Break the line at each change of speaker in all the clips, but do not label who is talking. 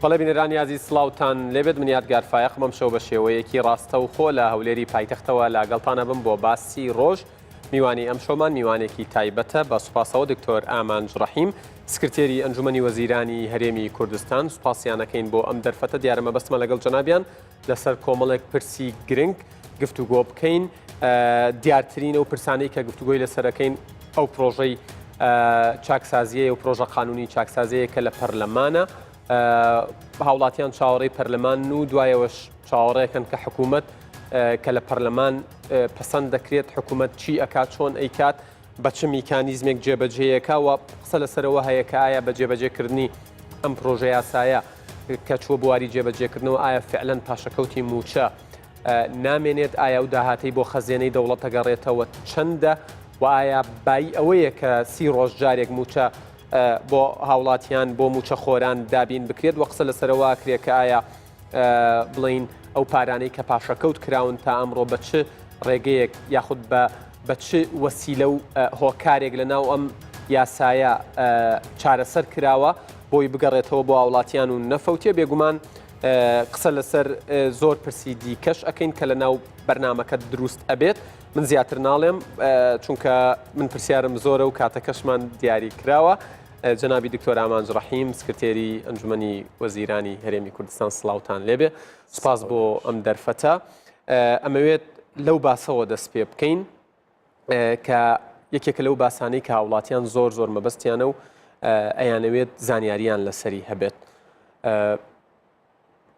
بەڵێ بینەرانی عزیز سڵاوتان لێبێت من یادگار فایەقمەم شەو بە شێوەیەکی ڕاستە و خۆ لە هەولێری پایتەختەوە لاگەڵتانە بم بۆ باسی ڕۆژ میوانی ئەم شۆمان میوانێکی تایبەتە بە سوپاسەوە دکتۆر ئامانج ڕەحیم سکرتێری ئەنجومەنی وەزیرانی هەرێمی کوردستان سوپاسیانەکەین بۆ ئەم دەرفەتە دیارە مەبەستمە لەگەڵ جەنابیان لەسەر کۆمەڵێک پرسی گرنگ گفتوگۆ بکەین دیارترینە و پرسانەی کە گفتوگۆی لەسەرەکەین ئەو پرۆژەی چاکسازیە و پرۆژە قانونی چاکسازەیە کە لە پەرلەمانە هاوڵاتیان چاوەڕێی پەرلەمان و دوایەوەش چاوەڕێکن کە حکوومەت کە لە پەرلەمان پەسەند دەکرێت حکوومەت چی ئەکات چۆن ئەیکات بە چ میکانیزمێک جێبەجێیەکە و قسە لەسەرەوە هەیە کە ئایا بە جێبەجێکردنی ئەم پرۆژە یاسایە کە چوە بواری جێبەجێکردنەوە ئایا فعلەن پاشەکەوتی موچە نامێنێت ئایا و داهاتەی بۆ خەزیێنەی دەوڵەت دەگەڕێتەوە چەندە و ئایا بای ئەوەیە کە 30 ڕۆژ جارێک موچە بۆ هاوڵاتیان بۆ موچە خۆران دابین بکرێت وە قسە لەسەرەوە کرێت کە ئایا بڵین ئەو پارانەی کە پاشەکەوت کراون تا ئەمڕۆ بە چ ڕێگەیەک یاخود بە چ وەسیلە و هۆکارێک لە ناو ئەم یاسایە چارەسەر کراوە بۆی بگەڕێتەوە بۆ هاوڵاتیان و نەفەوتێ بێگومان قسە لەسەر زۆر پرسی دیکەش ئەەکەین کە لە ناو بەرنامەکە دروست ئەبێت من زیاتر ناڵێم چونکە من پرسیارم زۆرە و کاتەکەشمان دیاری کراوە جەنابی دکتۆر ئامانج ڕەحیم سکرتێری ئەنجومەنی وەزیرانی هەرێمی کوردستان سڵاوتان لێبێ سوپاس بۆ ئەم دەرفەتە ئەمەوێت لەو باسەوە دەست پێ بکەین کە یەکێکە لەو باسانەی کە هاوڵاتیان زۆر مەبەستیانە و ئەیانەوێت زانیاریان لەسەری هەبێت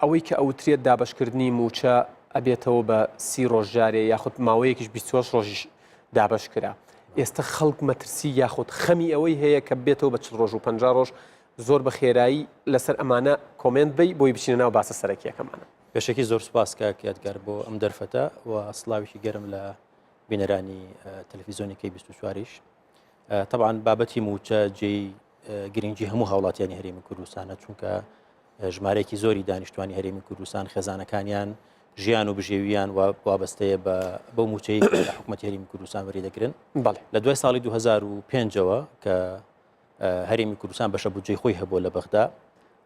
ئەوەی کە ئەوترێت دابشکردنی موچە ئەبێتەوە بە 30 ڕۆژ جارێ یاخود ماوەیەکیش 24 ڕۆژیش دابش کرا ئێستا خەڵک مەترسی یاخود خەمی ئەوەی هەیە کە بێتەوە بە 40 ڕۆژ و 50 ڕۆژ زۆر بە خێرایی لەسەر ئەمانە کۆمنت بی بۆی بچینە ناو باسە سەرەکیەکەمانە
پێشێکی زۆر سوپاس کاک یادگار بۆ ئەم دەرفەتە و سڵاوێکی گەرم لە بینەرانی تەلەڤیزۆنێکی 24ش طبعا بابەتی موچە جێی گرنگی هەموو هاوڵاتیانی هەرێمی کوردستانە چونکە ژمارەیەکی زۆری دانیشتوانی هەرێمی کوردستان خێزانەکانیان ژیان و بژێویان وابەستەیە بە موچەی لە حکوومەتی هەرێمی کوردستان وەریدەگرن لە دوای ساڵی 2005ەوە کە هەرێمی کوردستان بەشە بودجەی خۆی هەبووە لە بەغدا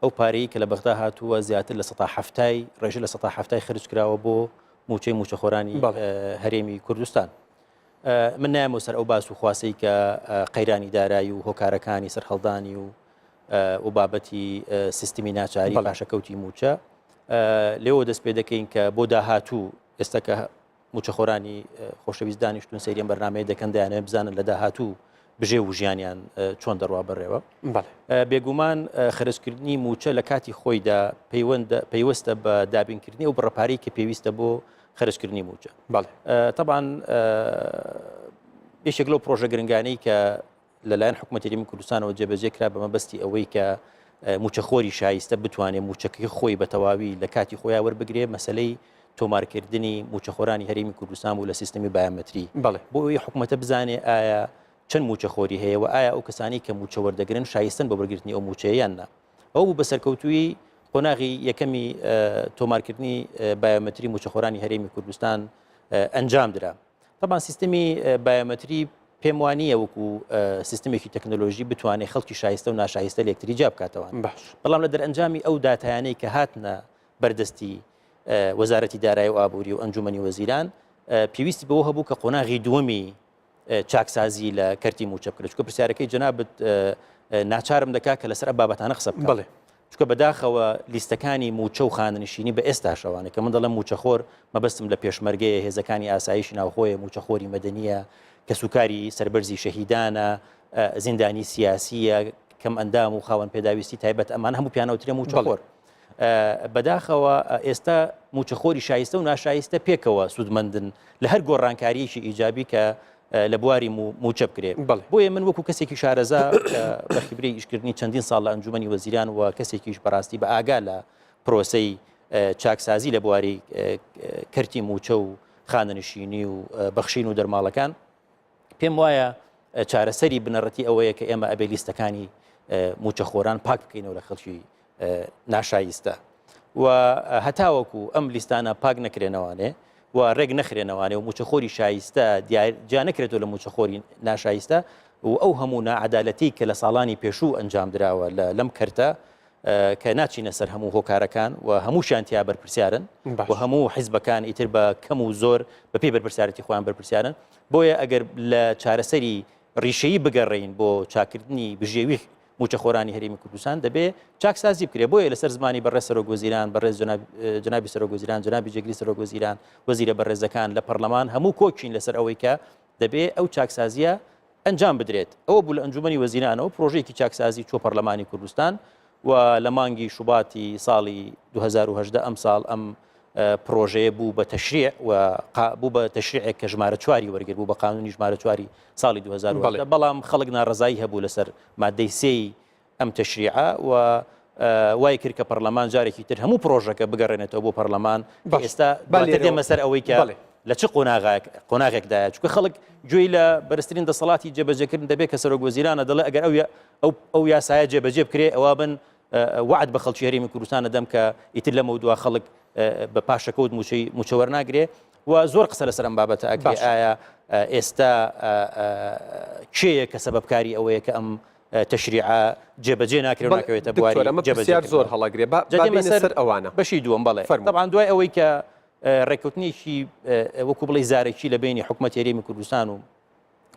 ئەو پارەی کە لە بەغدا هاتووە زیاتر لە 170 ڕێژە لە 170 خرج کراوە بۆ موچەی موچەخۆرانی هەرێمی کوردستان من نایەمەوە سەر ئەو باس و خواسەی کە قەیرانی دارایی و هۆکارەکانی سەرهەڵدانی و بابەتی سیستمی ناچاری پاشەکەوتی موچە لێەوە دەست پێ دەکەین کە بۆ داهاتوو ئێستا کە موچەخۆرانی خۆشەویست دانیشتون سەیریان بەرنامەیە دەکەن دەیانێت بزانن لە داهاتوو بژێ و ژیانیان چۆن دەڕوا بڕێوە بێگومان خرجکردنی موچە لە کاتی خۆیدا پەیوەستە بە دابینکردنی و بڕەپاری کە پێویستە بۆ خرجکردنی موچە طبعا یەکێک لەو پرۆژە گرنگانەی کە لەلایەن حکوومەتی هەرێمی کوردستانەوە جێبەجێ کرا بە مەبەستی ئەوەی کە موچەخۆری شایستە بتوانێت موچەکەی خۆی بە تەواوی لە کاتی خۆیان وەربگرێ مەسلەی تۆمارکردنی موچەخۆرانی هەرێمی کوردستان و لە سیستەمی بایۆمەتری بۆ ئەوەی حکوومەتە بزانێ ئایا چەند موچەخۆری هەیە و ئایا ئەو کەسانی کە موچە وەردەگرن شایستن بە وەرگرتنی ئەو موچەیان نا ئەو بوو بەسەرکەوتووی قۆناغی یەکەمی تۆمارکردنی بایۆمەتری موچەخۆرانی هەرێمی کوردستان ئەنجام درا طبعا سیستەمی بایۆمەتری پێم وانییە وەکو سیستمێکی تەکنۆلۆژی بتوانێت خەڵکی شایستە و ناشایستە لە یەکتری جا بکاتەوە بەڵام لە دەرئەنجامی ئەو داتایانەی کە هاتنە بەردەستی وەزارەتی دارایی و ئابووری و ئەنجومەنی وەزیران پێویستی بەوە هەبوو کە قۆناغی دووەمی چاکسازی لە کەرتی موچە بکرێت چونکە پرسیارەکەی جەنابەت ناچارم دەکات کە لەسەر بابەتانە قسە بکەم چونکە بەداخەوە لیستەکانی موچە و خانەنشینی بە ئێستا شەوانە کە من دەڵێم موچەخۆر مەبەستم لە پێشمەرگەیە هێزەکانی ئاسایشی ناوخۆیە موچەخۆری مەدەنیە کە سوکاری سەربەرزی شەهیدانە زیندانی سیاسیە کەم ئەندام و خاوەن پێداویستی تایبەت ئەمان هەموو پیانەوترێ موچەخۆر بەداخەوە ئێستا موچەخۆری شایستە و ناشایستە پێکەوە سوودمەندن لە هەر گۆڕانکاریەکی ئیجابی کە لە بواری موچە بکرێ بۆیە من وەکو کەسێکی شارەزا بە خیبرەی ئیشکردنی چەندین ساڵ لە ئەنجومەنی وەزیران و کەسێکیش بەڕاستی بە ئاگا لە پرۆسەی چاکسازی لە بواری کەرتی موچە و خانەنشینی و بەخشین و دەرماڵەکان پێم وایە چارەسەری بنەڕەتی ئەوەیە کە ئێمە ئەبێ لیستەکانی موچەخۆران پاک بکەینەوە لە خەڵکی ناشایستە و هەتاوەکو ئەم لیستانە پاک نەکرێنەوانێ و ڕێک نەخرێنەوانێ و موچەخۆری شایستە جا نەکرێتەوە لە موچەخۆری ناشایستە و ئەو هەموو نائەدالەتی کە لە ساڵانی پێشوو ئەنجام دراوە لەم کەرتە کە ناچینە سەر هەموو هۆکارەکان و هەمووشیان تیا بەرپرسیارن و هەموو حیزبەکان ئیتر بە کەم و زۆر بە پێی بەرپرسیارەتی خۆیان بەرپرسیارن بۆیە ئەگەر لە چارەسەری ڕیشەیی بگەڕێین بۆ چاکردنی بژێوی موچە خۆرانی هەرێمی کوردستان دەبێت چاکسازی بکرێت بۆیە لەسەر زمانی بەڕێز سەرۆکوەزیران بەڕێز جنابی سەرۆکوەزیران جنابی جێگری سەرۆکوەزیران وەزیرە بەڕێزەکان لە پەرلەمان هەموو کۆچین لەسەر ئەوەی کە دەبێت ئەو چاکسازیە ئەنجام بدرێت ئەوە بوو لە ئەنجومەنی وەزیرانەوە پرۆژەیەکی چاکسازی چۆ پەرلەمانی کوردستان و لە مانگی شوباتی ساڵی 2010 ئەم ساڵ ئەم پرۆژەیە بوو بە تەشریع و بوو بە تەشریعێک کە ژمارە 4 وەرگر بوو بە قانونی ژمارە 4 ساڵی 2010 بەڵام خەڵک ناڕزایی هەبوو لەسەر مادەی 3 ئەم تەشریعە و وای کرد کە پەرلەمان جارێکی تر هەموو پرۆژەکە بگەڕێنێتەوە بۆ پەرلەمان ئێستا دێمە سەر ئەوەی کە لە چ قۆناغێکدایە چونکە خەڵک گوێی لە بەرزترین دەسەڵاتی جێبەجێکردن دەبێت کە سەرۆکوەزیرانە دەڵێ ئەگەر ئەو یاسایە جێبەجێ بکرێ ئەوە بن وعد بە خەڵکی هەرێمی کوردستان دەدەم کە ئیتر لەمە دووە خەڵک بە پاشەکەوت موچە وەرناگرێ و زۆر قسە لەسەر ئەم بابەتە ئەگرێ ئایا ئێستا کێیە کە سەبەبکاری ئەوەیە کە ئەم تەشریعە جێبەجێ ناکرێت و ناکەوێتە بواری
جێبەجێ زۆر هەڵەگرێ سەر ئەوانە
بەشی دووەم بەڵێ طبعاً دوای ئەوەی کە ڕێکوتنیشی وەکو بڵێ زارێکی لە بینی حکوومەتی هەرێمی کوردستان و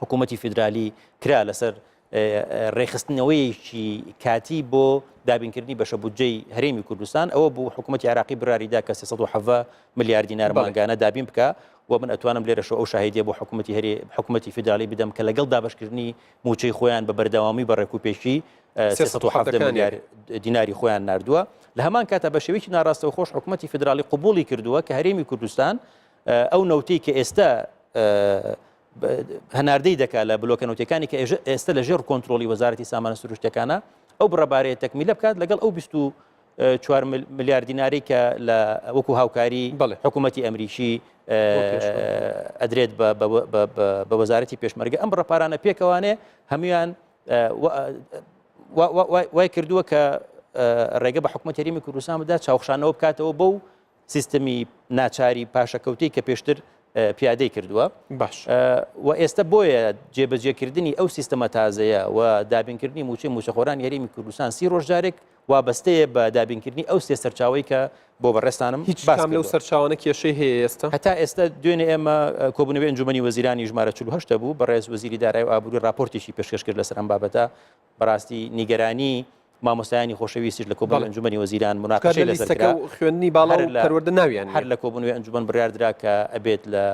حکوومەتی فیدرالی کرا لەسەر ڕێخستنەوەیەکی کاتی بۆ دابینکردنی بەشە بودجەی هەرێمی کوردستان ئەوە بوو حکوومەتی عراقی براریدا کە 370 ملیار دینار ماگانە دابین بکە و من ئەتوانم لێرەشەوە ئەو شاهدیە بۆ حکوومەتی فیدرالی بدەم کە لەگەڵ دابشکردنی موچەی خۆیان بە بەردەوامی بە ڕێکوپێشی 370 ملیار دیناری خۆیان نردووە لە هەمان کاتە بە شێوەیەکی ناڕاستەوە خۆش حکوومەتی فیدرالی قبوڵی کردووە کە هەرێمی کوردستان ئەو نەوتەی کە ئێستا هەناردەی دەکات لە بلۆکە نەوتەکانی کە ئێستا لە ژێر کۆنتترۆلی وەزارەتی سامانە سروشتەکانە ئەو بڕەبارەیە تەکمیلە بکات لەگەڵ ئەو 24 ملیار دیناری کە لە وەکو هاوکاری حکوومەتی ئەمریکی ئەدرێت بە وەزارەتی پێشمەرگە ئەم بڕەپارانە پێکەوانێ هەمویان وای کردووە کە ڕێگە بە حکوومەتی هەرێمی کوردستان بدا چاوخشانەوە بکاتەوە بەو سیستەمی ناچاری پاشەکەوتەی کە پێشتر پیادەی کردووە
باش
و ئێستا بۆیە جێبەجێکردنی ئەو سیستەمە تازەیە و دابینکردنی موچەی موچەخۆرانی هەرێمی کوردستان 30 ڕۆژ جارێک وابەستەیە بە دابینکردنی ئەو سێ سەرچاوی کە بۆ بەڕێستانم
هیچ کام لەو سەرچاوانە کێشەی هەیە ئێستا
هەتا ئێستا دوێنێ ئێمە کۆبوونەوەی ئەنجومەنی وەزیرانی ژمارە 48 بوو بەڕێز وەزیری دارایی و ئابووری راپۆرتێکی پێشکەش کرد لەسەر ئەم بابەتە بەڕاستی نیگەرانی مامۆستایانی خۆشەویستیش لە کۆبوونەوەی ئەنجومەنی وەزیران مناقەشەی لەسەر کرا
خوێندنی باڵا و پەروەردە ناویان
هەر لە کۆبوونەوەی ئەنجومەن بڕیاردرا کە ئەبێت لە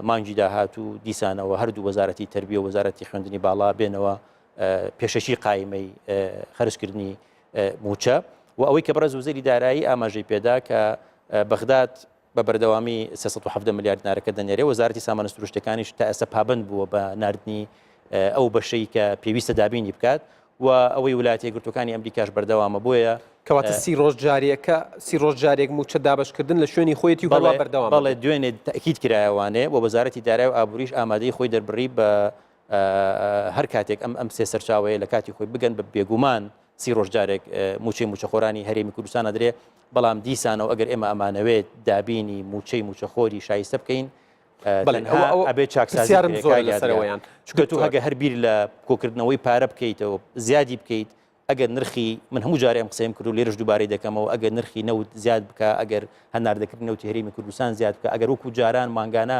مانگی داهات و دیسانەوە هەردوو وەزارەتی تەربیە و وەزارەتی خوێندنی باڵا بێنەوە پێشەشی قایمەی خەرجکردنی موچە و ئەوەی کە بەڕێز وەزیری دارایی ئاماژەی پێدا کە بەغداد بە بەردەوامی 370 ملیار دینارەکە دەنێرێ وەزارەتی سامانە سروشتەکانیش تا ئێستا پابند بووە بە ناردنی ئەو بەشەی کە پێویستە دابینی بکات و ئەوەی ویلایەتە یەکگرتووەکانی ئەمریکاش بەردەوامە بۆیە
کەواتە 30 ڕۆژ جارێکە 30 ڕۆژ جارێک موچە دابشکردن لە شوێنی خۆیەتی هەڵا بەردەوام
بەڵێ دوێنێ تاکید کرایەوانێ و وەزارەتی دارایی و ئابووریش ئامادەی خۆی دەربڕی بە هەر کاتێک ئەم سێ سەرچاوەیە لە کاتی خۆی بگەن بە بێگومان 30 ڕۆژ جارێک موچەی موچەخۆرانی هەرێمی کوردستان ئەدرێ بەڵام دیسانەوە ئەگەر ئێمە ئەمانەوێت دابینی موچەی موچەخۆری شایستە بکەین ئەبێت چاکسازیارم زۆر لەسەرەوەیان چونکە تو هەگە هەر بیر لە کۆکردنەوەی پارە بکەیتەوە زیادی بکەیت ئەگەر نرخی من هەموو جارێ ئەم قسەیم کرد و لێرەش دووبارەی دەکەمەوە ئەگەر نرخی نەوت زیاد بکە ئەگەر هەناردەکردنی نەوتی هەرێمی کوردستان زیاد بکە ئەگەر وەکو جاران ماگانە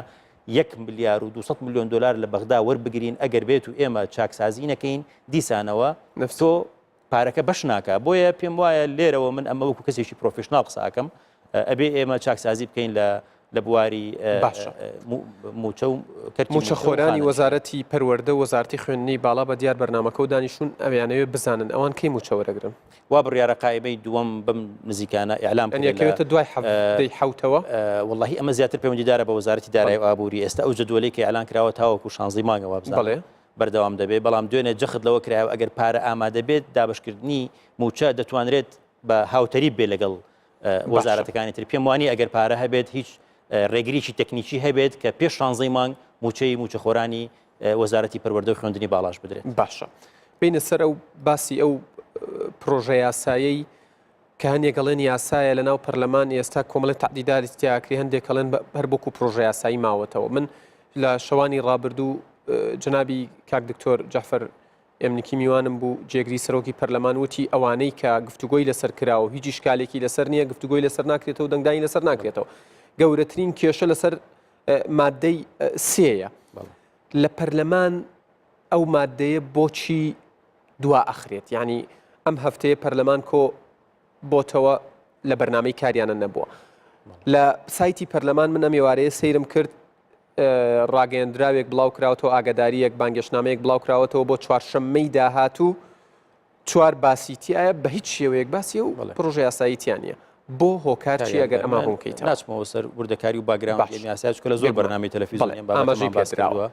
1 ملیار و 200 میلیۆن دلار لە بەغدا وەربگرین ئەگەر بێت و ئێمە چاکسازی نەکەین دیسانەوە تۆ پارەکە بەش ناکە بۆیە پێم وایە لێرەوە من ئەمە وەکو کەسێکی پرۆفشنال قساکەم ئەبێ ئێمە چاکسازی بکەین لە بواری
موچەخۆرانی وەزارەتی پەروەردە وەزارەتی خوێندنی باڵا بە دیار بەرنامەکە و دانیشتون ئەویانەوێ بزانن ئەوان کەی موچەوەرەگرن
وا بڕیارە قایمەی دووەم بم نزیکانە ئیعلام
یەکەوێتە دوای حوتەوە
واللهی ئەمە زیاتر پەیوەندیدارە بە وەزارەتی دارایی و ئابووری ئێستا ئەو جەدوەلەی کە ئیعلان کراوە تاوەکو 16 مانگەوە بزانێ بەردەوام دەبێت بەڵام دوێنێ جەخت لەوە کرایەوە ئەگەر پارە ئامادە بێت دابشکردنی موچە دەتوانرێت بە هاوتەری بێ لەگەڵ وەزارەتەکانی تر پێم وانی ئەگەر پارە هەبێت هیچ ڕێگریی تەکنیکی هەبێت کە پێش 16 مانگ موچەی موچەخۆرانی وەزارەتی پەروەردە و خوێندنی باڵاش بدرێت
باشە بینە سەر ئەو باسی ئەو پرۆژە یاسایی کە هەندێک گەڵێن یاسایە لە ناو پەرلەمان ئێستا کۆمەڵی تعدیداری تیاکری هەندێک کەڵێن هەر بۆکو پرۆژە یاسایی ماوەتەوە من لە شەوانی ڕابردوو جنابی کاک دکتۆر جەعفەر ئەمنیکی میوانم بوو جێگری سەرۆکی پەرلەمان وتی ئەوانەی کە گفتوگۆی لەسەر کراوە هیچ شکالێکی لەسەر نییە گفتوگۆی لەسەر ناکرێتەوە دەنگدانی لەسەر ناکرێتەوە گەورەترین کێشە لەسەر مادەی سێیە لە پەرلەمان ئەو مادەیە بۆچی دوا ئەخرێت یعنی ئەم هەفتەیە پەرلەمان کۆ بۆتەوە لە بەرنامەی کاریانە نەبووە لە سایتی پەرلەمان من ئەم ئێوارەیە سەیرم کرد ڕاگەیەندراوێک بڵاو کراوەتەوە ئاگاداریەک بانگەشتنامەیەک بڵاو کراوەتەوە بۆ چوارشەممەی داهاتوو چوار باسیتیایە بە هیچ شێوەیەک باسی و پرۆژه یاساییتیان نیە بۆ هۆکار چی ئەگەر ئەمە هۆکەیتەوە
ناچمەوە سەر وردەکاری و باگراوند یاسای چکە لە زۆر بەرنامەی تەلەڤیزیۆنیان
ئاماژەی پێدراوە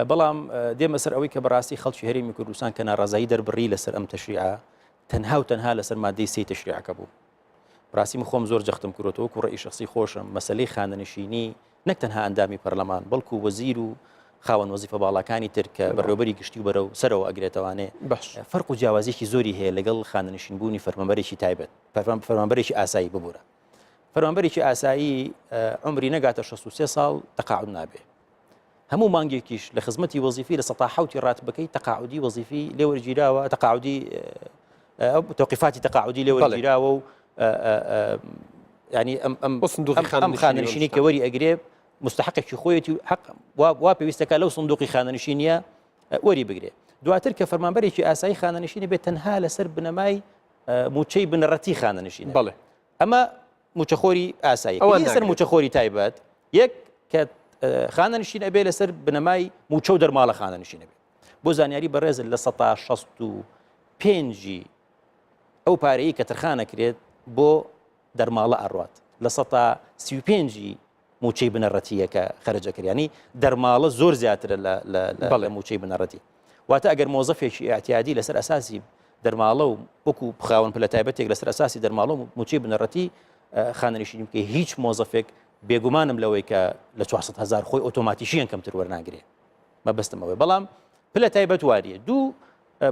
بەڵام دێمە سەر ئەوەی کە بەڕاستی خەڵکی هەرێمی کوردستان کە ناڕازایی دەربڕی لەسەر ئەم تەشریعە تەنها و تەنها لەسەر مادەی سێی تەشریعەکە بوو بڕاستی من خۆم زۆر جەختم کردەوە و ڕێی شخصی خۆشم مەسەلەی خانەنشینی نەک تەنها ئەندامی پەرلەمان بەڵکو وەزیر و خاوەن وەزیفە باڵەکانی تر کە بەڕێوەبەری گشتی و بەرەو سەرەوە ئەگرێتەوانێ فەرق و جیاوازیەکی زۆری هەیە لەگەڵ خانەنشینبوونی فەرمانبەرێکی تایبەت فەرمانبەرێکی ئاسایی ببوورە فەرمانبەرێکی ئاسایی عمری نەگاتە 63 ساڵ تەقاعود نابێ هەموو مانگێکیش لە خزمەتی وەزیفی لە 1970 ڕاتبەکەی تەقاعودی وەزیفی لێوەرگیراوە تەقاعودی توقیفاتی تەقاعودی لێوەرگیراوە و ینی ئەم خانەنشینی کە وەری ئەگرێ مستحقێکی خۆیەتی حق وا پێویستەکە لەو سندوقی خانەنشینیە وەری بگرێ دواتر کە فەرمانبەرێکی ئاسایی خانەنشینی بێت تەنها لەسەر بنەمای موچەی بنەڕەتی خانەنشینە
بەڵێ
ئەمە موچەخۆری ئاسایی لەسەر موچەخۆری تایبەت یەک کە خانەنشینە بێ لەسەر بنەمای موچە و دەرماڵە خانەنشینە بێ بۆ زانیاری بەڕێز لە 1965 ئەو پارەیە کە تەرخانەکرێت بۆ دەرماڵە ئەڕوات لە 1935 موچەی بنەڕەتیە کە خەرجەکردیانی دەرماڵە زۆر زیاترە لە موچەی بنەڕەتی واتە ئەگەر مۆزەفێکی ئاعتیادی لەسەر ئەساسی دەرماڵە و وەکو بخاون پلە تایبەتێک لەسەر ئەساسی دەرماڵە و موچەی بنەڕەتی خانەنشینی بکە هیچ مۆزەفێک بێگومانم لەوەی کە لە 400,000 خۆی ئۆتۆماتیشیان کەمتر وەرناگرێ مەبەستمەوەی بەڵام پلە تایبەت واریە دوو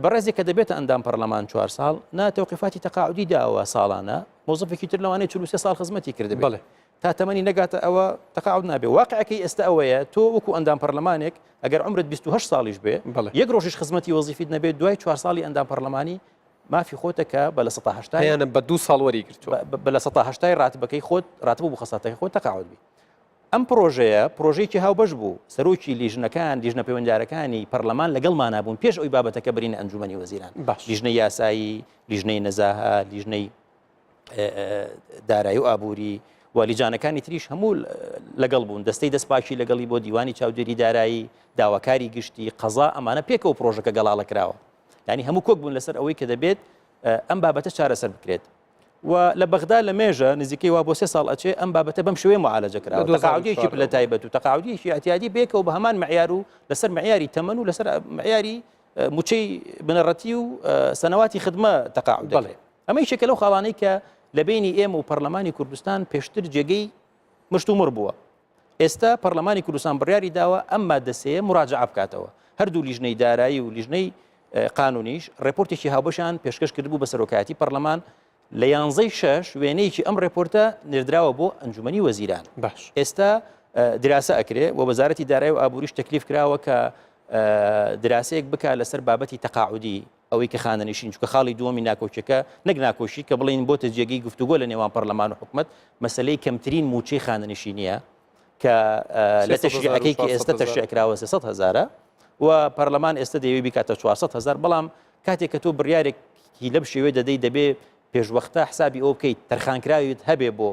بەڕێزێک کە دەبێتە ئەندام پەرلەمان 4 ساڵ ناتەوقیفاتی تەقاعودی داوە ساڵانە مۆزەفێکی تر لەوانەیە 43 ساڵ خزمەتی کردبێت تا تەمەنی نەگاتە ئەوە تەقاعود نابێ واقعەکەی ئێستا ئەوەیە تۆ وەکو ئەندام پەرلەمانێک ئەگەر عمرت 28 ساڵیش بێ یەک ڕۆژیش خزمەتی وەزیفیت نەبێت دوای 4 ساڵی ئەندام پەرلەمانی مافی خۆتەکە بە لە 1970
یانە بە 2 ساڵ وەریگرتووە
بە لە 1970 ڕاتبەکەی خۆت ڕاتبوو بۆ خەساتەکەی خۆت تەقاعود بی ئەم پرۆژەیەکی هاوبەش بوو سەرۆکی لیژنەکان لیژنە پەیوەنددارەکانی پەرلەمان لەگەڵ نابوون پێش ئەوی بابەتەکە بڕینە ئەنجومەنی وەزیران لیژنەی یاسایی لیژنەی نەزاهە لیژنەی دارایی و ئابووری والیجانەکانی تریش هەموو لەگەڵ بوون دەستەی دەستپاکی لەگەڵی بۆ دیوانی چاودێری دارایی داواکاری گشتی قەزا ئەمانە پێکەوە پرۆژەکە گەڵاڵە کراوە ینی هەموو کۆک بوون لەسەر ئەوەی کە دەبێت ئەم بابەتە چارەسەر بکرێت و لە بەغدا لە مێژە نزیکەی وا بۆ 3 ساڵ ئەچێ ئەم بابەتە بەم شوێ معالەجە کراوە تەقاعودیەکی پلە تایبەت و تەقاعودیەکی ئەتیادی بێکەوە بە هەمان معیار و لەسەر معیاری تەمەن و لەسەر معیاری موچەی بنەڕەتی و سەنەواتی خدمە تەقاعود دەکرێت ئەمە یەکێکە لەو خاڵانەی کە لە بینی ئێمە و پەرلەمانی کوردستان پێشتر جێگەی مشتومڕ بووە ئێستا پەرلەمانی کوردستان بڕیاری داوە ئەم مادە سێیە مراجعە بکاتەوە هەردوو لیژنەی دارایی و لیژنەی قانونیش ڕێپۆرتێکی هاوبەشیان پێشکەش کردبوو بە سەرۆکایەتی پەرلەمان لە 11 وێنەیەکی ئەم ڕێپۆرتە نێردراوە بۆ ئەنجومەنی وەزیران
باش
ئێستا دراسە ئەکرێ و وەزارەتی دارایی و ئابووریش تەکلیف کراوە کە دراسەیەک بکە لەسەر بابەتی تەقاعودی ئەوەی کە خانەنشین چکە خاڵی دووەمی ناکۆچەکە نەک ناکۆشی کە بڵین بۆتە جێگەی گفتوگۆ لە نێوان پەرلەمان و حکومەت مەسەلەی کەمترین موچەی خانەنشینیە کە لە تەشریعەکەی کە ئێستا تەشریعکراوە 300,000 و پەرلەمان ئێستا دەیەوێت بیکاتە 400,000 بەڵام کاتێک کە تۆ بڕیارێکی لەم شێوەیە دەدەی دەبێ پێشوەختە حسابی ئەو بکەیت تەرخانکراویت هەبێ بۆ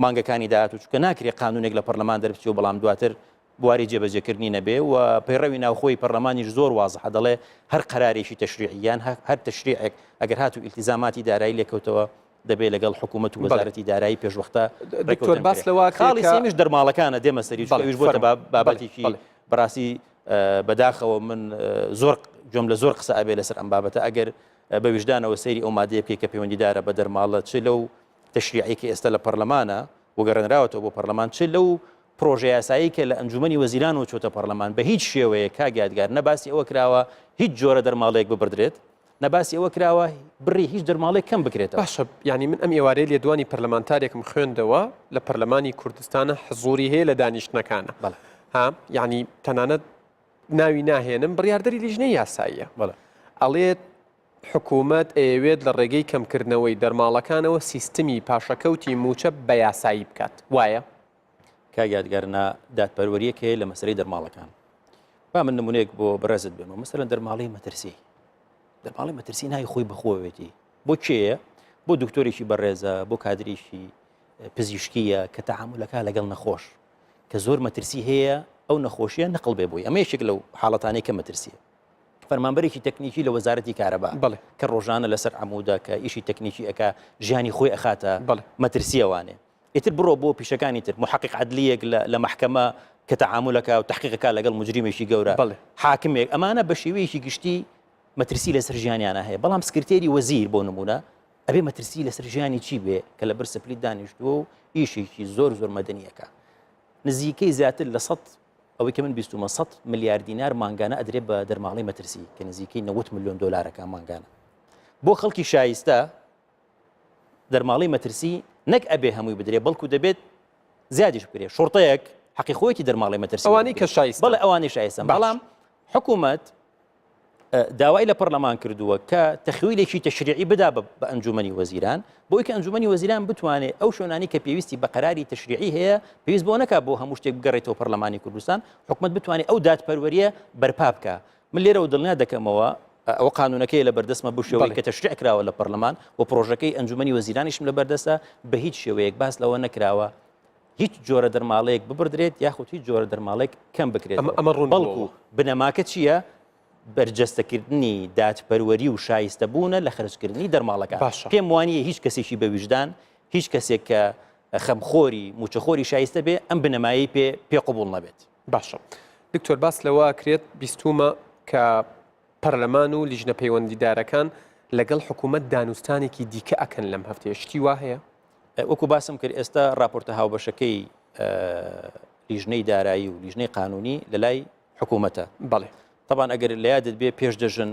مانگەکانی داهاتوو چکە ناکرێت قانونێک لە پەرلەمان دەربچێت بەڵام دواتر بواری جێبەجێکردنی نەبێ و پەیڕەوی ناوخۆی پەرلەمانیش زۆر وازحە دەڵێ هەر قەرارێکی تەشریعیان هەر تەشریعێک ئەگەر هاتوو ئیلتیزاماتی دارایی لێکەوتەوە دەبێت لەگەڵ حکوومەت و وەزارەتی دارایی پێشوەختە
دکتۆر باس لەوە
خاڵی سێمیش دەرماڵەکانە دێمە سەری چکەویش بۆتە بابەتێکی بەڕاستی بەداخەوە من زۆر جۆم لە زۆر قسە ئەبێ لەسەر ئەم بابەتە ئەگەر بە وجدانەوە سەیری ئەو مادەیە بکەی کە پەیوەندیدارە بە دەرماڵە چ لەو تەشریعێکی ئێستا لە پەرلەمانە وەگەڕێنراوەتەوە بۆ پەرلەمان چ لەو پرۆژە یاسایی کە لە ئەنجومەنی وەزیران و چۆتە پەرلەمان بە هیچ شێوەیە کاگیادگار نەباسی ئەوە کراوە هیچ جۆرە دەرماڵەیەک ببردرێت نەباسی ئەوە کراوە بڕی هیچ دەرماڵێک کەم بکرێتەوە
باشە ینی من ئەم ئێوارەیە لێدوانی پەرلەمانتارێکم خوێندەوە لە پەرلەمانی کوردستانە حزوری هەیە لە دانیشتنەکانە ها ینی تەنانەت ناوی ناهێنم بڕیاردەری لیژنەی یاساییە ئەڵێت حکوومەت ئەوێت لە ڕێگەی کەمکردنەوەی دەرماڵەکانەوە سیستمی پاشەکەوتی موچە بە یاسایی بکات وایە؟
کاگیادگارنا دادپەروەریەک هەیە لە مەسەرەی دەرماڵەکان. با من نمونەیەک بۆ بەڕێزت بێنەوە مەسەرەن دەرماڵەی مەترسی. دەرماڵی مەترسی ناوی خۆی بەخۆوێتی. بۆ کێیە؟ بۆ دکتۆرێکی بەڕێزە، بۆ کادریشی پزیشکیە کە تەعاملەکە لەگەڵ نەخۆش کە زۆر مەترسی هەیە ئەو نەخۆشیە نەقڵ بێ بووی. ئەمە یەکێک لەو حاڵەتانەی کە مەترسیە. فەرمانبەرێکی تەکنیکی لە وەزارەتی کارەبا کە ڕۆژانە لەسەر عەموودە کە ئیشی تەکنیکی ئەکا ژیانی خۆی ئەخاتە مەترسیەوانێ. ئیتر بڕۆ بۆ پیشەکانی تر محقق عەدلیەک لە محکەمە کە تەعاملەکە و تحقیقەکە لەگەڵ مجریمێکی گەورە حاکمێک ئەمانە بە شێوەیەکی گشتی مەترسی لەسەر ژیانیانە هەیە. بەڵام سکرتێری وەزیر بۆ نمونە ئەبێ مەترسی لەسەر ژیانی چی بێ کە لە بەر سەپلی دانیشتووە و ئیشێکی زۆر مەدەنیەکە. نزیکەی زیاتر لە 100 ئەوەی کە من بیستمە 100 ملیار دینار مانگانە ئەدرێ بە دەرماڵی مەترسی کە نزیکەی 90 ملیۆن دۆلارەکە مانگانە. بۆ خەڵکی شایستە دەرماڵی مەترسی نەک ئەبێ هەمووی بدرێ بەڵکو دەبێت زیادیش بکرێ. شۆڕتەیەک حەقیقۆیەکی دەرماڵی مەترسی
ئەوانی کە شایستە
بەڵێ ئەوانی شایستن. بەڵام حکوومەت داوای لە پەرلەمان کردووە کە تەخویلێکی تەشریعی بدا بە ئەنجومەنی وەزیران بۆی کە ئەنجومەنی وەزیران بتوانێت ئەو شوێنانی کە پێویستی بە قەراری تەشریعی هەیە پێویست بۆ نەکا بۆ هەموو شتێک بگەڕێتەوە پەرلەمانی کوردستان حکوومەت بتوانێت ئەو دادپەروەریە بەرپا بکە. من لێرە دڵنیا دەکەمەوە ئەو قانونەکەی لە بەردەستمە بۆ شێوەیە کە تەشریع کراوە لە پەرلەمان و پرۆژەکەی ئەنجومەنی وەزیرانیشم لە بەردەستە بە هیچ شێوەیەک باس لەوە نەکراوە هیچ جۆرە دەرماڵەیەک ببردرێت یاخود هیچ جۆرە دەرماڵێک کەم بکرێت.
ئەمە ڕوون
بەڵکو بنەماکە چییە؟ بەرجەستەکردنی دادپەروەری و شایستەبوونە لە خرجکردنی دەرماڵەکە. پێم وانییە هیچ کەسێکی بە ویژدان هیچ کەسێک کە خەمخۆری موچەخۆری شایستە بێ ئەم بنەمایی پێ قبول نەبێت.
باشە دکتۆر باس لەوە کرێت بیستومە کە پەرلەمان و لیژنە پەیوەندیدارەکان لەگەڵ حکوومەت دانوستانێکی دیکە ئەکەن لەم هەفتەیە شتی وا هەیە؟
وەکو باسم کرد ئێستا راپۆرتە هاوبەشەکەی لیژنەی دارایی و لیژنەی قانونی لە لای حکوومەتە.
بەڵێ
طبعا ئەگەر لە یادت بێ پێش دەژن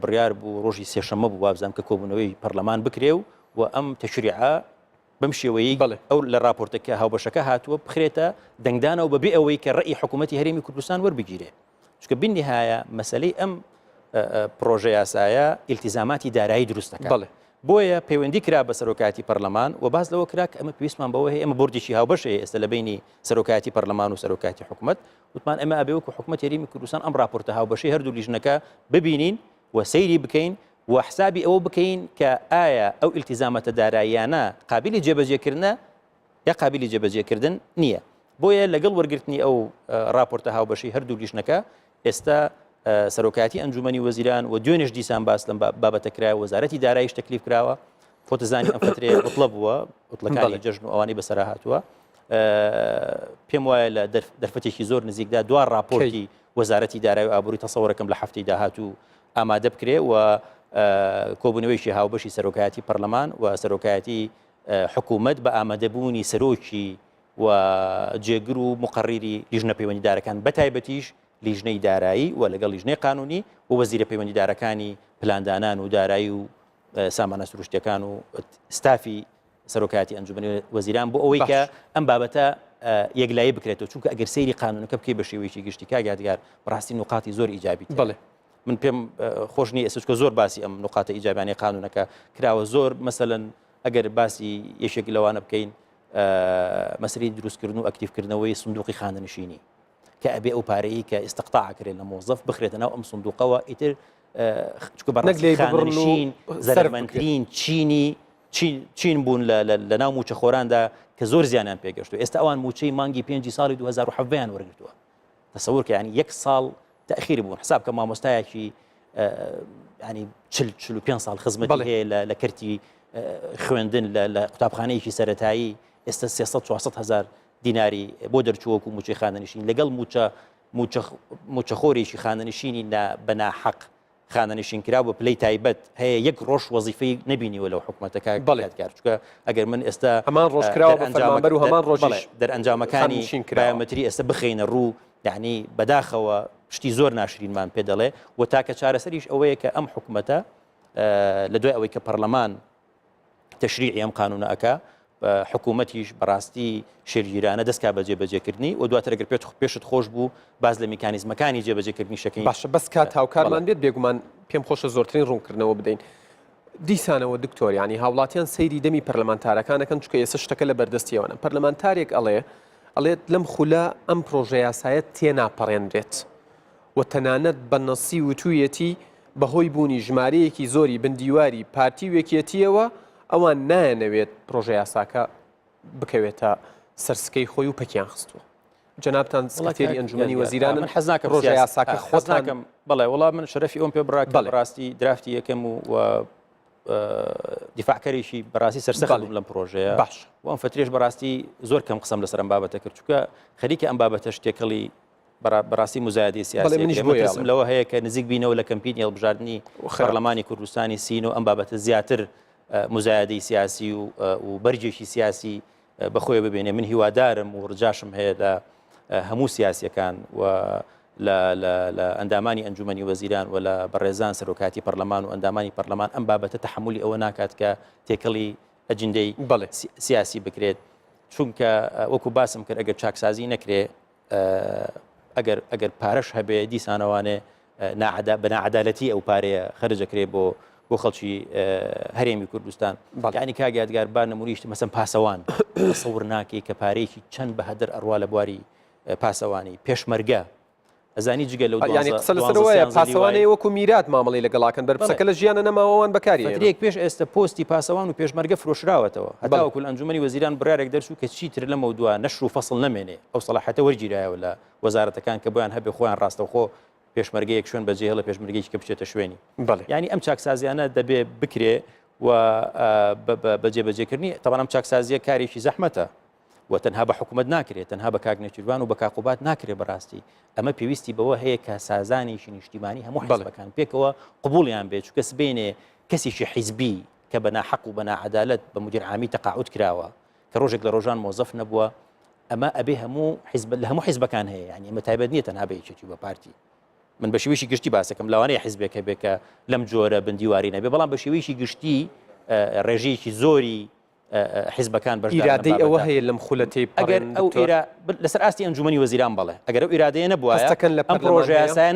بڕیار بوو ڕۆژی سێشەممە بوو وابزانام کە کۆبوونەوەی پەرلەمان بکرێ و ئەم تەشریعە بەم شێوەیە ئەو لە راپۆرتەکە هاوبەشەکە هاتووە بخرێتە دەنگدانەوە بەبێ ئەوەی کە ڕێی حکوومەتی هەرێمی کوردستان وەربگیرێ. چونکە بینیهایە مەسەلەی ئەم پرۆژە یاسایە ئیلتیزاماتی دارایی دروستەکە. بۆیە پەیوەندی کرا بە سەرۆکاتی پەرلەمان و باز لەوە کرا کە ئەمە پێویستمان بەوە هەیە ئەمە بردێکی هاوبەشەیە ئێستا لە بینی سەرۆکاتی پەرلەمان و سەرۆکاتی حکوومەت وتمان ئەمە ئەبێ وەکو حکوومەت هەرێمی کوردستان ئەم راپۆرتە هاوبەشەی هەردوو لیژنەکە ببینین و سەیری بکەین و حسابی ئەوە بکەین کە ئایا ئەو ئیلتیزامەتە داراییانە قابلی جێبەجێکردنە یا قابلی جێبەجێکردن نییە. بۆیە لەگەڵ وەرگرتنی ئەو راپۆرتە هاوبەشەی هەردوو لیژنەکە ئێستا سەرۆکاتی ئەنجومەنی وەزیران و دوێنێش دیسان باس لەم بابەتە کرا وەزارەتی داراییش تەکلیف کراوە خۆتەزانی ئەم فترێ وتڵە بووە وتڵەکانی جەژن و ئەوانەی بەسەرا هاتووە. پێم وایە لە دەرفەتێکی زۆر نزیکدا دوار راپۆرتی وەزارەتی دارایی و ئابووری تەسەوەرەکەم لە هەفتەی داهاتوو ئامادە بکرێ و کۆبوونەوەیشی هاوبەشی سەرۆکایەتی پەرلەمان و سەرۆکایەتی حکوومەت بە ئامادەبوونی سەرۆکی و جێگر و مقڕری لیژنە پەیوەندیدارەکان بەتایبەتیش لیژنەی دارایی و لەگەڵ لیژنەی قانونی و وەزیرە پەیوەندیدارەکانی پلاندانان و دارایی و سامانە سروشتیەکان و ستافی سەرۆکاتی ئەنجومەنی وەزیران بۆ ئەوەی کە ئەم بابەتە یەکلایی بکرێتەوە چونکە ئەگەر سەیری قانونەکە بکەی بە شێوەیەکی گشتی کاگادگار بەڕاستی نقاتی زۆر ئیجابی.
بڵێ
من پێم خۆش نییە ئێستا زۆر باسی ئەم نقاتە ئیجابیانی قانونەکە کراوە زۆر مەسەلەن ئەگەر باسی یەشێک لەوانە بکەین مەسەلەی دروستکردن و ئەکتیڤکردنەوەی سندوقی خانەنشینی کە ئەبێ ئەو پارەیە کە ئیستقطاع کرێت لە مۆزەف بخرێتە ناو ئەم سندوقەوە ئیتر چونکە بەڕاستی خانەنشین زەرمەندترین چین بوون لە ناو موچەخۆراندا کە زۆر زیانیان پێگەشتووە. ئێستا ئەوان موچەی مانگی 5 ساڵی 2017 وەرگرتووە. تەسەوور کە ینی 1 ساڵ تەخیر بوون حساب کە مامۆستایەکی ینی 45 ساڵ خزمەتی هەیە لە کەرتی خوێندن لە قوتابخانەیەکی سەرەتایی ئێستا 300-400 هزار دیناری بۆ دەرچووەکو موچەی خانەنشین لەگەڵ موچەخۆرێکی خانەنشینی بەناحەق خانەنشین کرا بە پلەی تایبەت هەیە یەک ڕۆژ وەزیفەی نەبینیوە لەو حکوومەتەکە بەڵێتکار چونکە ئەگەر من ئێستا
هەمان ڕۆژکراوە بە فەرمانبەر و هەمان ڕۆژیش
دەرئەنجامەکانی بایۆمەتری ئێستا بخەینە ڕوو یعنی بەداخەوە شتی زۆر ناشرینمان پێ دەڵێ و تاکە چارەسەریش ئەوەیە کە ئەم حکوومەتە لە دوای ئەوەی کە پەرلەمان تەشریعی ئەم قانونە ئەکا حکوومەتیش بەڕاستی شێرگیرانە دەستکا بە جێبەجێکردنی و دواتر ئەگەر پێشت خۆش بوو باز لە میکانیزمەکانی جێبەجێکردنی شەکەی
باشە بەس کات هاوکارمان بێت بێگومان پێم خۆشە زۆرترین ڕوونکردنەوە بدەین دیسانەوە دکتۆر ینی هاوڵاتیان سەیری دەمی پەرلەمانتارەکانەکەن چکە ئێستا شتەکە لە بەردەستیەوەنە پەرلەمانتارێک ئەڵێت لەم خولە ئەم پرۆژە یاسایە تێناپەڕێنرێت و تەنانەت بە نەسی وتوویەتی بەهۆی بوونی ژمارەیەکی زۆری بندیواری پارتی وێکیەتیەوە ئەوان نایەنەوێت پرۆژە یاساکە بکەوێتە سەرسکەی خۆی و پەکیان خستووە جەنابتان سکرتێری ئەنجومەنی وەزیران
من حەز ناکەم
پرۆژە یاساکە
خۆتان بەڵێ وەڵام من شەرەفی ئەوم پێ بڕاکە بەڕاستی درافتی یەکەم و دیفاعکەرێکی بەڕاستی سەرسەخت بووم لەم پرۆژەیە
باش
و ئەم فترێش بەڕاستی زۆر کەم قسەم لەسەر ئەم بابەتە کرد چونکە خەریکە ئەم بابەتەش تێکەڵی بەڕاستی مزایدی سیاسی لەوە هەیە کە نزیک بینەوە لە کەمپینی هەڵبژاردننی پەرلەمانی کوردستانی سین و ئەم بابەتە زیاتر مزایدەی سیاسی و بەرجێکی سیاسی بەخۆی ببێنێ من هیوادارم و ڕجاشم هەیە لە هەموو سیاسیەکان و لە ئەندامانی ئەنجومەنی وەزیران و لە بەڕێزان سەرۆکاتی پەرلەمان و ئەندامانی پەرلەمان ئەم بابەتە تەحملی ئەوە ناکات کە تێکەڵی ئەجندەی سیاسی بکرێت چونکە وەکو باسم کرد ئەگەر چاکسازی نەکرێ ئەگەر پارەش هەبێ دیسانەوانێ بە ناعەدالەتی ئەو پارەیە خەرجەکرێ بۆ خەڵکی هەرێمی کوردستان یعنی کاگیادگار با نمونیشت مەسەن پاسەوان تەسەور ناکەی کە پارەیەکی چەند بە هەدر ئەڕوا لە بواری پاسەوانی پێشمەرگە ئەزانی جگە لەو
ینی قسە لەسەرەوەیە پاسەوانەیە وەکو میرات مامەڵی لەگەڵاکەن بەرپرسەکە لە ژیانە نەماوەوان بەکاری
درێک پێش ئێستا پۆستی پاسەوان و پێشمەرگە فرۆشراوەتەوە هەتاوەکو ئەنجومەنی وەزیران بڕارێک دەرچوو کە چیتر لەمە دووە نەشر و فەسڵ نەمێنێ ئەو سەلاحەتە وەرگیرایەوە لە وەزارەتەکان کە بۆیان هەبێ خۆیان ڕاستەوخۆ پێشمەرگەیەک شوێن بەجێ هەڵە پێشمەرگەیەکی کە بچێتە شوێنی ینی ئەم چاکسازیانە دەبێ بکرێ و بەجێبەجێکردنی تەوان ئەم چاکسازیە کارێکی زەحمەتە و تەنها بە حکوومەت ناکرێت تەنها بە کاگنێچیروان و بە کاقوبات ناکرێت بەڕاستی ئەمە پێویستی بەوە هەیە کە سازانێکی نیشتیمانی هەموو حیزبەکان پێکەوە قبوڵیان بێت چونکە سبێنێ کەسێکی حیزبی کە بە ناحەق و بە ناعەدالەت بە مدیر عامی تەقاعود کراوە کە ڕۆژێک لە ڕۆژان مۆزەف نەبووە ئەمە ئەبێ لە هەموو حیزبەکان هەیە یعنی ئەمە تایبەت نییە تەنها بە یەکێکی بە پارتی من بە شێوەیەکی گشتی باسەکەم لەوانەیە حیزبێکە بێکە لەم جۆرە بندیواری نەبێ بەڵام بە شێوەیەکی گشتی ڕێژەیەکی زۆری حیزبەکان
ئیرادەی ئەوە هەیە لەم خولەتی
ئەگەر ئەو لەسەر ئاستی ئەنجومەنی وەزیران بڵێ ئەگەر ئەو ئیرادەیە نەبووە ئەم پرۆژە یاسایە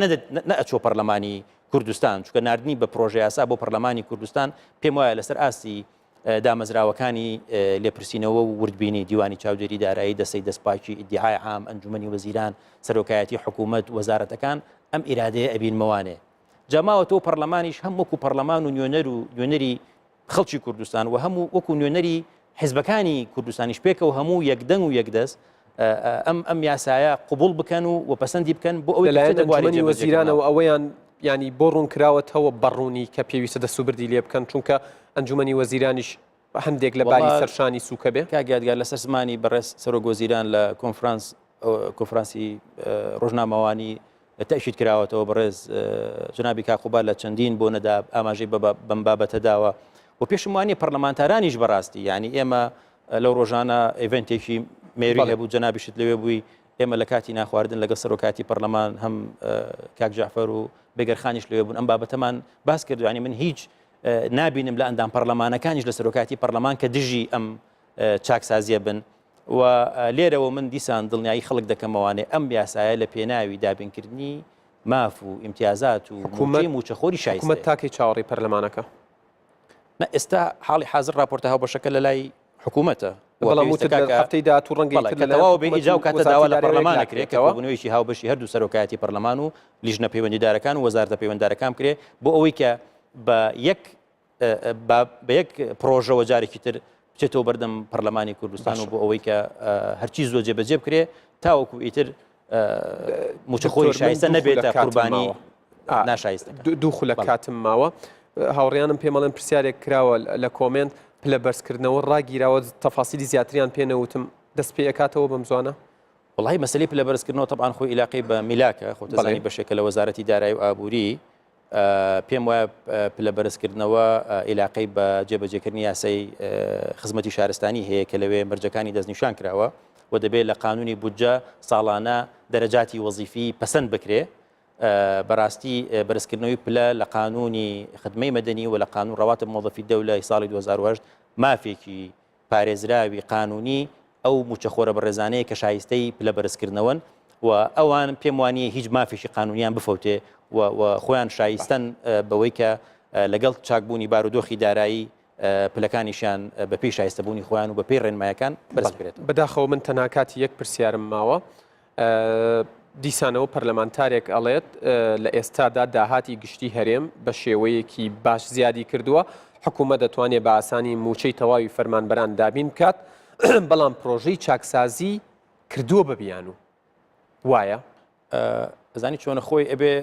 نەئەچۆ پەرلەمانی کوردستان چونکە نردنی بە پرۆژە یاسا بۆ پەرلەمانی کوردستان پێم وایە لەسەر ئاستی دامەزراوەکانی لێپرسینەوە و وردبینی دیوانی چاودێری دارایی دەسەی دەستپاکی ئیدیهای عام ئەنجومەنی وەزیران سەرۆکایەتی حکوومەت وەزارەتەکان ئەم ئیرادەیە ئەبینمەوانێ جاماوەتەوە پەرلەمانیش هەم وەکو پەرلەمان و نوێنەری خەڵکی کوردستان و هەموو وەکو نوێنەری حیزبەکانی کوردستانیش پێکەوە هەموو یەکدەنگ و یەکدەست ئەم یاسایە قبول بکەن و پەسەندی بکەن بۆ
ئەوەی وەزیرانەوە ئەوەیان ینی بۆ ڕوونکراوەتەوە بەڕوونی کە پێویستە دەسوبردی لێ بکەن چونکە ئەنجومەنی وەزیرانیش هەندێک لە باری سەرشانی سوکە بێ
کاگیادگار لەسەر زمانی بەڕێز سەرۆک وەزیران لە کۆنفرانسی ڕۆژنامەوانی تەشید کراوەتەوە بەڕێز جنابی کاقوبار لە چەندین بۆ نەدا ئاماژەی بەم بابەتە داوە و پێشم وانێ پەرلەمانتارانیش بەڕاستی ینی ئێمە لەو ڕۆژانە ئیڤنتێکی مێری هەبوو جەنابیشت لەوێ بووی ئێمە لە کاتی ناخواردن لەگە سەرۆکاتی پەرلەمان هەم کاک جعفەر و بێگەرخانیش لەوێ بوون ئەم بابەتەمان باس کرد ینی من هیچ نابینم لە ئەندام پەرلەمانەکانیش لە سەرۆکاتی پەرلەمان کە دژی ئەم چاکسازیە بن و لێرەوە من دیسان دڵنیایی خەڵک دەکەمەوانێ ئەم یاسایە لە پێناوی دابینکردنی ماف و ئیمتیازات و موچەخۆری شایستە
حکوومەت تاکەی چاوەڕێی پەرلەمانەکە
ئێستا حاڵی حاضر راپۆرتە هاوبەشەکە لە لای حکوومەتە
هەفتەی داهات و
ڕەنگەیەوە بێ جااو کاتە داوا لە پەرلەمان نەکرێتەوە بوونەوەیکی هاوبەشی هەردوو سەرۆکایەتی پەرلەمان و لیژنە پەیوەندیدارەکان و وەزارەتە پەیوەنددارەکان کرێ بۆ ئەوەی کە بە یەک پرۆژەوە جارێکی تر بچێتەوە بەردەم پەرلەمانی کوردستان و بۆ ئەوەی کە هەرچی زۆر جێبەجێ بکرێ تاوەکو ئیتر موچەخۆری شایستە نەبێتە قوربانی ناشایستە
دوو خولە کاتم ماوە هاوڕێیانم پێمەڵێن پرسیارێک کراوە لە کۆمنت پلە بەرزکردنەوە ڕاگیراوە تەفاسیلی زیاتریان پێنەوتم دەست پێ ئەکاتەوە بەم زوانە
وڵی مەسلەی پلە بەرزکردنەوە طبعاً خۆی علاقەی بە میلاکە خۆتەزانی بەشێکە لە وەزارەتی دارایی و ئابووری پێم وایە پلە بەرزکردنەوە علاقەی بە جێبەجێکردنی یاسای خزمەتی شارستانی هەیە کە لەوێ مەرجەکانی دەستنیشان کراوە و دەبێت لە قانونی بودجە ساڵانە دەرەجاتی وەزیفی پەسەند بکرێ بەڕاستی بەرزکردنەوەی پلە لە قانونی خدمەی مەدەنی و لە قانون ڕەواتب مۆظەفی دەولەی ساڵی 2008 مافێکی پارێزراوی قانونی ئەو موچەخۆرە بەڕێزانەیە کە شایستەی پلە بەرزکردنەوەن و ئەوان پێم وانە هیچ مافێکی قانونیان بفەوتێ و خۆیان شایستەن بەوەی کە لەگەڵ چاکبوونی بارودۆخی دارایی پلەکانیشیان بە پێی شایستەبوونی خۆیان و بە پێی ڕێنمایەکان بەرز بکرێت.
بەداخەوە من تەناکاتی یەک پرسیارم ماوە دیسانەوە پەرلەمانتارێک ئەڵێت لە ئێستادا داهاتی گشتی هەرێم بە شێوەیەکی باش زیادی کردووە حکوومەت دەتوانێت بە ئاسانی موچەی تەواوی فەرمانبەران دابین بکات بەڵام پرۆژەی چاکسازی کردووە بەبیان و وایە
زانی چۆنە خۆی ئەبێ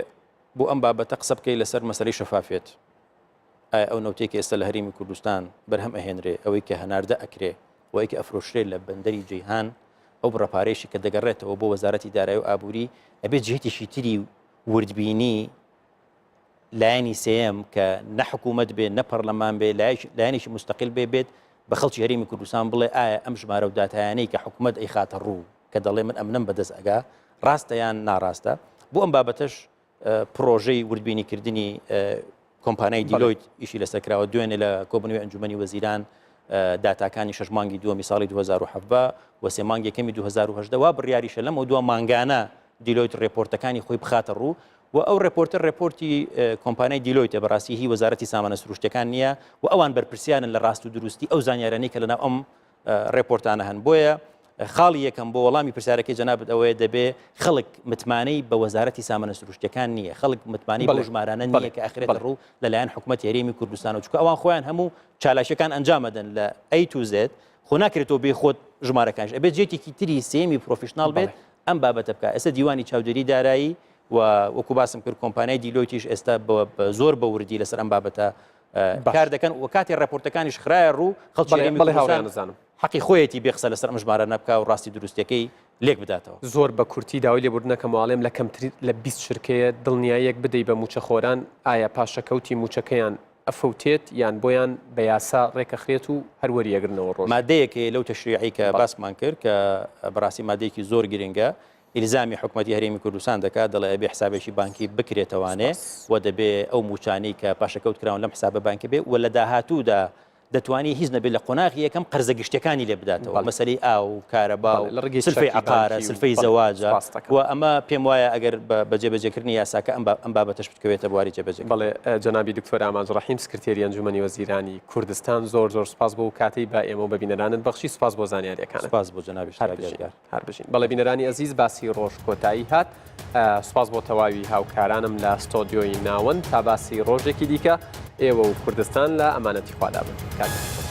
بۆ ئەم بابەتە قسە بکەی لەسەر مەسەلەی شەفافێت ئەو نەوتێکی ئێستا لە هەرێمی کوردستان بەرهەم ئەهێنرێ ئەوەی کە هەناردە ئەکرێ وەی کە ئەفرۆشرێ لە بەندەری جیهان ئەو بڕەپارێشی کە دەگەڕێتەوە بۆ وەزارەتی دارایی و ئابووری ئەبێت جهتێکی تری وردبینی لایەنی سێم کە نە حکوومەت بێت نە پەرلەمان بێ لایەنێکی مستەقیل بێت بە خەڵکی هەرێمی کوردستان بڵێ ئایا ئەم ژمارە و داتایانەی کە حکوومەت ئەی خاتە ڕوو کە دەڵێ من ئەمنم بەدەست ئەگا ڕاستە یان ناڕاستە بۆ ئەم بابەتەش پرۆژەی وردبینیکردنی کۆمپانیای دیلۆیت ئیشی لەسەرکراوە دوێنێ لە کۆبنەوەی ئەنجومەنی وەزیران داتاکانی 6 مانگی دووەمی ساڵی 2017 و 3 مانگی یەکەمی 2018 وا بڕیاریشە لەم و دووە مانگانە دیلۆیت ڕێپۆرتەکانی خۆی بخاتە ڕوو و ئەو ڕێپۆرتەر ڕێپۆرتی کۆمپانیای دیلۆیتە بەڕاستی هی وەزارەتی سامانە سروشتەکان نییە و ئەوان بەرپرسیانن لە ڕاست و دروستی ئەو زانیارانەی کە لەناو ئەم ڕێپۆرتانە هەن بۆیە خاڵی یەکەم بۆ وەڵامی پرسیارەکەی جەنابەت ئەوەیە دەبێ خەڵک متمانەی بە وەزارەتی سامانە سروشتەکان نییە خەڵک متمانەی بە ژمارانە نییە کە ئەخرێت ڕوو لەلایەن حکوومەت هەرێمی کوردستان و چکە ئەوان خۆیان هەموو چالاشەکان ئەنجامەدەن لە A to Z خۆ ناکرێتەوە بێ خۆت ژمارەکانش ئەبێت جێتێکی تری سێمی پرۆفیشناڵ بێت ئەم بابەتە بکە ئێستا دیوانی چاودێری دارایی و وەکو باسم کرد کۆمپانیای دیلۆیتیش ئێستا زۆر بە وردی لەسەر ئەم بابەتە کار دەکەن و کاتی ڕێپۆرتەکانیش خرایە ڕوو خەڵکی حەقی خۆیەتی بێخسە لەسەر ئەم ژمارە نەبکە و ڕاستی دروستەکەی لێک بداتەوە
زۆر بە کورتی داوای لێبوردنەکە ماڵێم لە کەمتری لە 20 شرکەیە دڵنیایەک بدەیت بە موچەخۆران ئایا پاشەکەوتی موچەکەیان ئەفەوتێت یان بۆیان بە یاسا ڕێکەخرێت و هەروەریەگرنەوە ڕۆژ
مادەیەکی لەو تەشریعی کە باسمان کرد کە بەڕاستی مادەیەکی زۆر گرنگە ئیلزامی حکوومەتی هەرێمی کوردستان دەکات دەڵێ ئەبێ حسابێکی بانکی بکرێتەوانێ و دەبێ ئەو موچانەی کە پاشەکەوت کراون لەم حسابە بانکی بێ و لە داهاتوودا دەتوانی هیچ نەبێت لە قۆناغی یەکەم قەرزە گشتەکانی لێ بداتەوە مەسەلەی ئاو کارەبا و سلفەی عقارە سلفەی زەواجە و ئەمە پێم وایە ئەگەر بە جێبەجێکردنی یاساکە ئەم بابەتەش بکەوێتە بواری جێبەجێ
بەڵێ جەنابی دکتۆر ئامانج ڕەحیم سکرتێری ئەنجومەنی وەزیرانی کوردستان زۆر سپاس بۆ کاتەی بە ئێمە بە بینەرانت بەخشی سپاس بۆ زانیاریەکان
سپاس بۆ جەنابی
هەر بژین بەڵێ بینەرانی ئەزیز باسی ڕۆژ کۆتایی هات سپاس بۆ تەواوی هاوکارانم لە ستۆدیۆی ناوەند تا باسی ڕۆژێکی دیکە ئێوە و کوردستان لە ئەمانەتی خوادا بن.